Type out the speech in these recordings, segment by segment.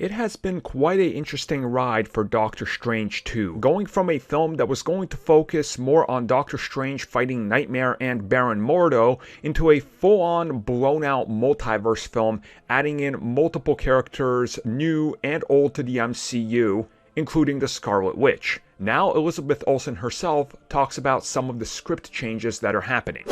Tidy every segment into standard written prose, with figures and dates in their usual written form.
It has been quite an interesting ride for Doctor Strange 2, going from a film that was going to focus more on Doctor Strange fighting Nightmare and Baron Mordo into a full-on blown-out multiverse film, adding in multiple characters, new and old, to the MCU, including the Scarlet Witch. Now Elizabeth Olsen herself talks about some of the script changes that are happening.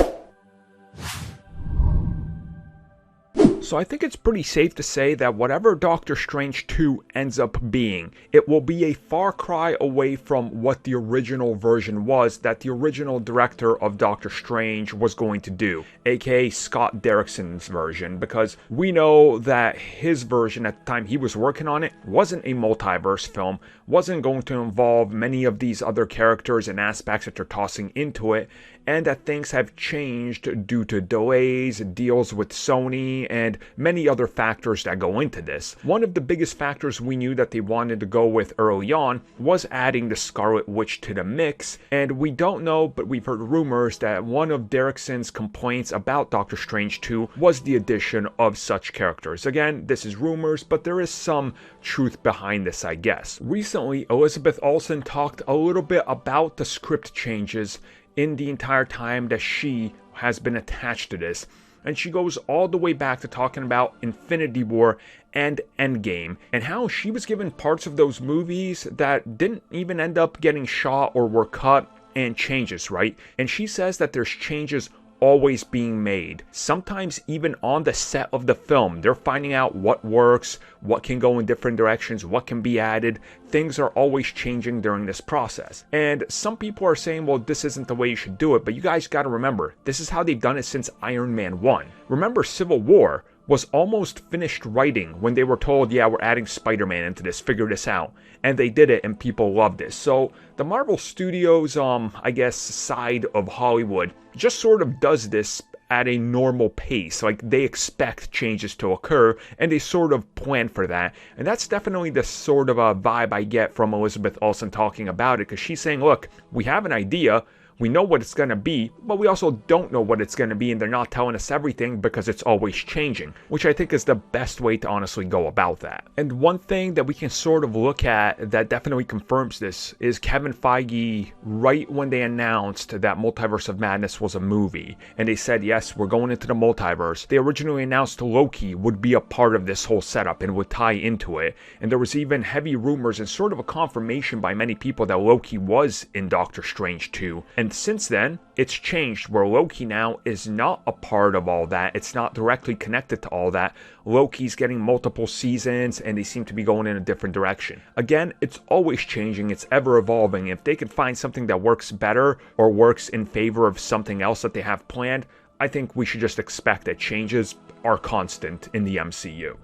So I think it's pretty safe to say that whatever Doctor Strange 2 ends up being, it will be a far cry away from what the original version was that the original director of Doctor Strange was going to do, aka Scott Derrickson's version, because we know that his version at the time he was working on it wasn't a multiverse film, wasn't going to involve many of these other characters and aspects that they're tossing into it, and that things have changed due to delays, deals with Sony, and many other factors that go into this. One of the biggest factors we knew that they wanted to go with early on was adding the Scarlet Witch to the mix, and we don't know, but we've heard rumors that one of Derrickson's complaints about Doctor Strange 2 was the addition of such characters. Again, this is rumors, but there is some truth behind this, I guess. Recently, Elizabeth Olsen talked a little bit about the script changes in the entire time that she has been attached to this. And she goes all the way back to talking about Infinity War and Endgame, and how she was given parts of those movies that didn't even end up getting shot or were cut, and changes, right? And she says that there's changes always being made. Sometimes even on the set of the film, they're finding out what works, what can go in different directions, what can be added. Things are always changing during this process. And some people are saying, well, this isn't the way you should do it, but you guys got to remember, this is how they've done it since Iron Man 1. Remember, Civil War was almost finished writing when they were told, yeah, we're adding Spider-Man into this, figure this out. And they did it, and people loved it. So the Marvel Studios, I guess, side of Hollywood just sort of does this at a normal pace. Like, they expect changes to occur, and they sort of plan for that. And that's definitely the sort of a vibe I get from Elizabeth Olsen talking about it, because she's saying, look, we have an idea, we know what it's going to be, but we also don't know what it's going to be, and they're not telling us everything because it's always changing, which I think is the best way to honestly go about that. And one thing that we can sort of look at that definitely confirms this is Kevin Feige, right when they announced that Multiverse of Madness was a movie, and they said, yes, we're going into the multiverse, they originally announced Loki would be a part of this whole setup and would tie into it. And there was even heavy rumors and sort of a confirmation by many people that Loki was in Doctor Strange 2. And since then, it's changed where Loki now is not a part of all that. It's not directly connected to all that. Loki's getting multiple seasons, and they seem to be going in a different direction. Again, it's always changing. It's ever evolving. If they could find something that works better or works in favor of something else that they have planned, I think we should just expect that changes are constant in the MCU.